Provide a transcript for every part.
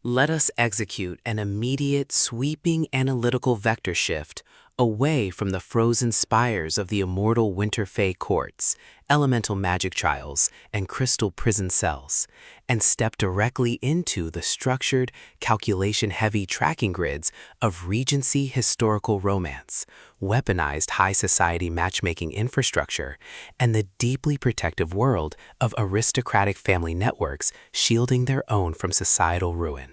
Let us execute an immediate, sweeping analytical vector shift away from the frozen spires of the immortal Winter Fae courts, elemental magic trials, and crystal prison cells, and step directly into the structured, calculation-heavy tracking grids of Regency historical romance, weaponized high society matchmaking infrastructure, and the deeply protective world of aristocratic family networks shielding their own from societal ruin.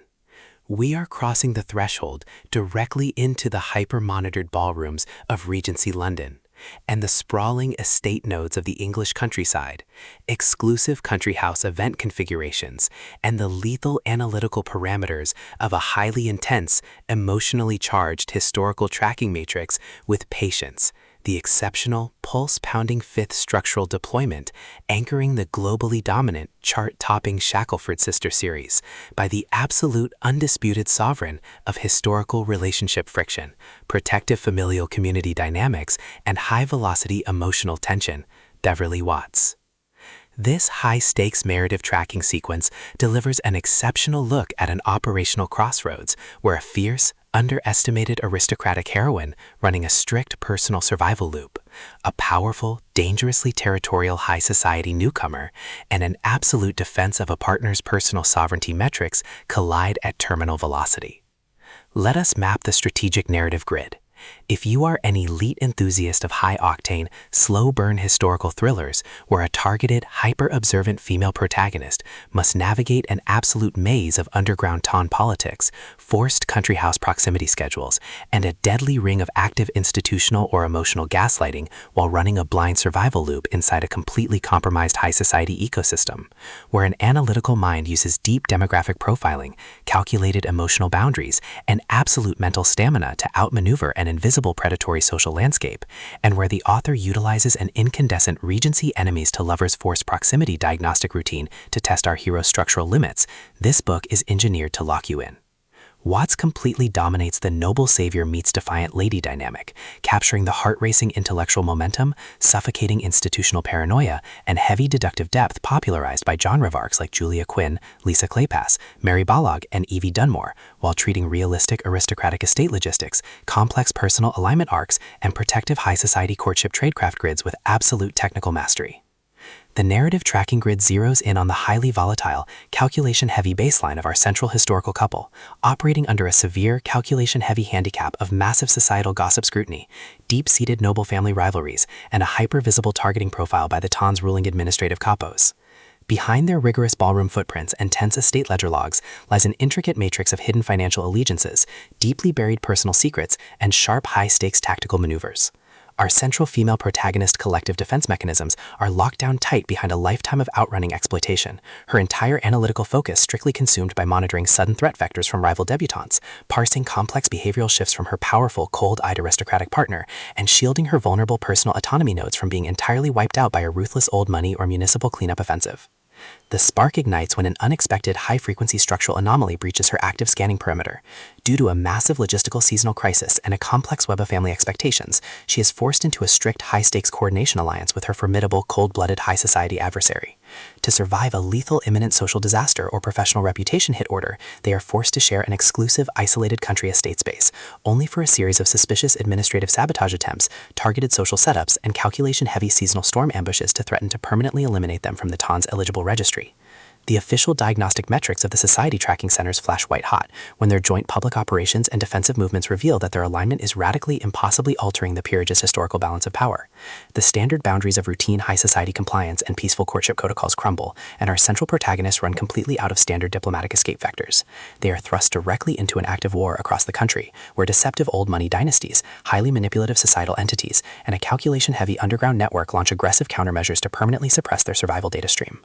We are crossing the threshold directly into the hyper-monitored ballrooms of Regency London and the sprawling estate nodes of the English countryside, exclusive country house event configurations, and the lethal analytical parameters of a highly intense, emotionally charged historical tracking matrix with patience, the exceptional, pulse-pounding fifth structural deployment anchoring the globally dominant, chart-topping Shackleford Sisters series by the absolute undisputed sovereign of historical relationship friction, protective familial community dynamics, and high-velocity emotional tension, Beverley Watts. This high-stakes narrative tracking sequence delivers an exceptional look at an operational crossroads where a fierce, underestimated aristocratic heroine running a strict personal survival loop, a powerful, dangerously territorial high society newcomer, and an absolute defense of a partner's personal sovereignty metrics collide at terminal velocity. Let us map the strategic narrative grid. If you are an elite enthusiast of high-octane, slow-burn historical thrillers where a targeted, hyper-observant female protagonist must navigate an absolute maze of underground town politics, forced country house proximity schedules, and a deadly ring of active institutional or emotional gaslighting while running a blind survival loop inside a completely compromised high-society ecosystem, where an analytical mind uses deep demographic profiling, calculated emotional boundaries, and absolute mental stamina to outmaneuver an invisible predatory social landscape, and where the author utilizes an incandescent Regency enemies to lovers forced proximity diagnostic routine to test our hero's structural limits, this book is engineered to lock you in. Watts completely dominates the noble savior meets defiant lady dynamic, capturing the heart-racing intellectual momentum, suffocating institutional paranoia, and heavy deductive depth popularized by genre arcs like Julia Quinn, Lisa Kleypas, Mary Balogh, and Evie Dunmore, while treating realistic aristocratic estate logistics, complex personal alignment arcs, and protective high society courtship tradecraft grids with absolute technical mastery. The narrative tracking grid zeroes in on the highly volatile, calculation-heavy baseline of our central historical couple, operating under a severe, calculation-heavy handicap of massive societal gossip scrutiny, deep-seated noble family rivalries, and a hyper-visible targeting profile by the Tan's ruling administrative capos. Behind their rigorous ballroom footprints and tense estate ledger logs lies an intricate matrix of hidden financial allegiances, deeply buried personal secrets, and sharp, high-stakes tactical maneuvers. Our central female protagonist collective defense mechanisms are locked down tight behind a lifetime of outrunning exploitation, her entire analytical focus strictly consumed by monitoring sudden threat vectors from rival debutantes, parsing complex behavioral shifts from her powerful, cold-eyed aristocratic partner, and shielding her vulnerable personal autonomy nodes from being entirely wiped out by a ruthless old money or municipal cleanup offensive. The spark ignites when an unexpected high-frequency structural anomaly breaches her active scanning perimeter. Due to a massive logistical seasonal crisis and a complex web of family expectations, she is forced into a strict high-stakes coordination alliance with her formidable, cold-blooded high society adversary. To survive a lethal imminent social disaster or professional reputation hit order, they are forced to share an exclusive, isolated country estate space, only for a series of suspicious administrative sabotage attempts, targeted social setups, and calculation-heavy seasonal storm ambushes to threaten to permanently eliminate them from the Tan's eligible registry. The official diagnostic metrics of the society tracking centers flash white-hot when their joint public operations and defensive movements reveal that their alignment is radically, impossibly altering the peerage's historical balance of power. The standard boundaries of routine high society compliance and peaceful courtship protocols crumble, and our central protagonists run completely out of standard diplomatic escape vectors. They are thrust directly into an active war across the country, where deceptive old money dynasties, highly manipulative societal entities, and a calculation-heavy underground network launch aggressive countermeasures to permanently suppress their survival data stream.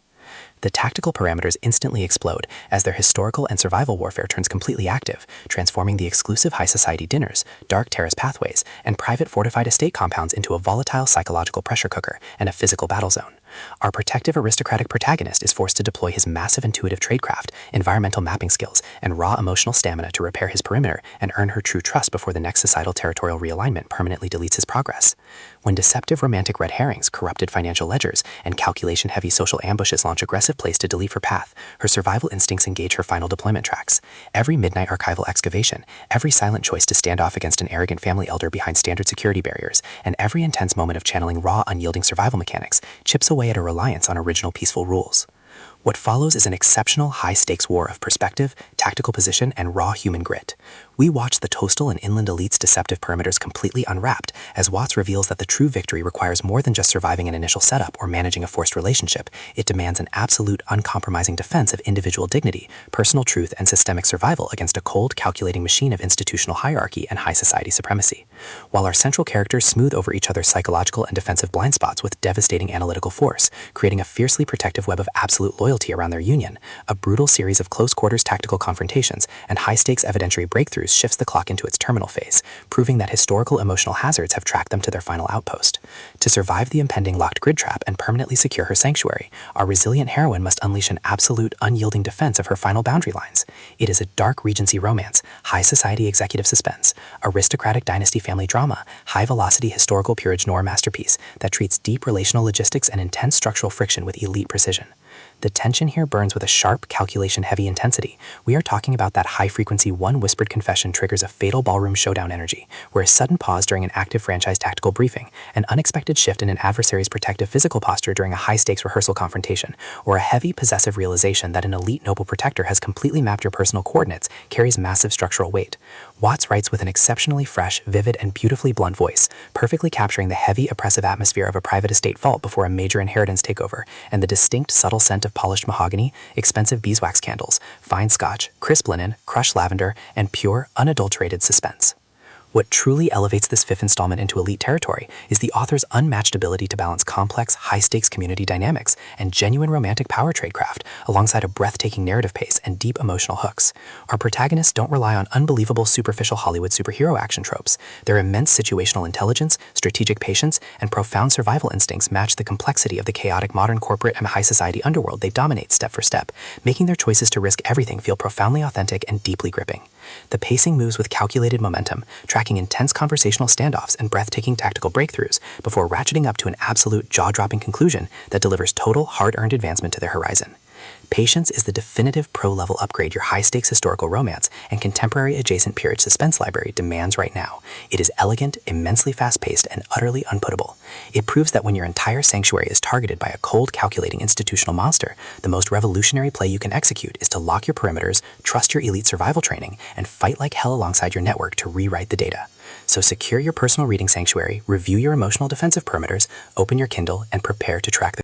The tactical parameters instantly explode as their historical and survival warfare turns completely active, transforming the exclusive high society dinners, dark terrace pathways, and private fortified estate compounds into a volatile psychological pressure cooker and a physical battle zone, Our protective aristocratic protagonist is forced to deploy his massive intuitive tradecraft, environmental mapping skills, and raw emotional stamina to repair his perimeter and earn her true trust before the next societal territorial realignment permanently deletes his progress. When deceptive romantic red herrings, corrupted financial ledgers, and calculation-heavy social ambushes launch aggressive plays to delete her path, her survival instincts engage her final deployment tracks. Every midnight archival excavation, every silent choice to stand off against an arrogant family elder behind standard security barriers, and every intense moment of channeling raw, unyielding survival mechanics chips away at a reliance on original peaceful rules. What follows is an exceptional high-stakes war of perspective, tactical position, and raw human grit. We watch the coastal and inland elites' deceptive perimeters completely unwrapped as Watts reveals that the true victory requires more than just surviving an initial setup or managing a forced relationship. It demands an absolute, uncompromising defense of individual dignity, personal truth, and systemic survival against a cold, calculating machine of institutional hierarchy and high society supremacy. While our central characters smooth over each other's psychological and defensive blind spots with devastating analytical force, creating a fiercely protective web of absolute loyalty around their union, a brutal series of close-quarters tactical confrontations and high-stakes evidentiary breakthroughs shifts the clock into its terminal phase, proving that historical emotional hazards have tracked them to their final outpost. To survive the impending locked grid trap and permanently secure her sanctuary, our resilient heroine must unleash an absolute, unyielding defense of her final boundary lines. It is a dark Regency romance, high society executive suspense, aristocratic dynasty family drama, high-velocity historical peerage noir masterpiece that treats deep relational logistics and intense structural friction with elite precision. The tension here burns with a sharp, calculation-heavy intensity. We are talking about that high-frequency one whispered confession triggers a fatal ballroom showdown energy, where a sudden pause during an active franchise tactical briefing, an unexpected shift in an adversary's protective physical posture during a high-stakes rehearsal confrontation, or a heavy, possessive realization that an elite noble protector has completely mapped your personal coordinates carries massive structural weight. Watts writes with an exceptionally fresh, vivid, and beautifully blunt voice, perfectly capturing the heavy, oppressive atmosphere of a private estate vault before a major inheritance takeover, and the distinct, subtle scent of polished mahogany, expensive beeswax candles, fine scotch, crisp linen, crushed lavender, and pure, unadulterated suspense. What truly elevates this fifth installment into elite territory is the author's unmatched ability to balance complex, high-stakes community dynamics and genuine romantic power tradecraft alongside a breathtaking narrative pace and deep emotional hooks. Our protagonists don't rely on unbelievable superficial Hollywood superhero action tropes. Their immense situational intelligence, strategic patience, and profound survival instincts match the complexity of the chaotic modern corporate and high society underworld they dominate step for step, making their choices to risk everything feel profoundly authentic and deeply gripping. The pacing moves with calculated momentum, tracking intense conversational standoffs and breathtaking tactical breakthroughs before ratcheting up to an absolute jaw-dropping conclusion that delivers total, hard-earned advancement to their horizon. Patience is the definitive pro-level upgrade your high-stakes historical romance and contemporary adjacent peerage suspense library demands right now. It is elegant, immensely fast-paced, and utterly unputtable. It proves that when your entire sanctuary is targeted by a cold, calculating institutional monster, the most revolutionary play you can execute is to lock your perimeters, trust your elite survival training, and fight like hell alongside your network to rewrite the data. So secure your personal reading sanctuary, review your emotional defensive perimeters, open your Kindle, and prepare to track the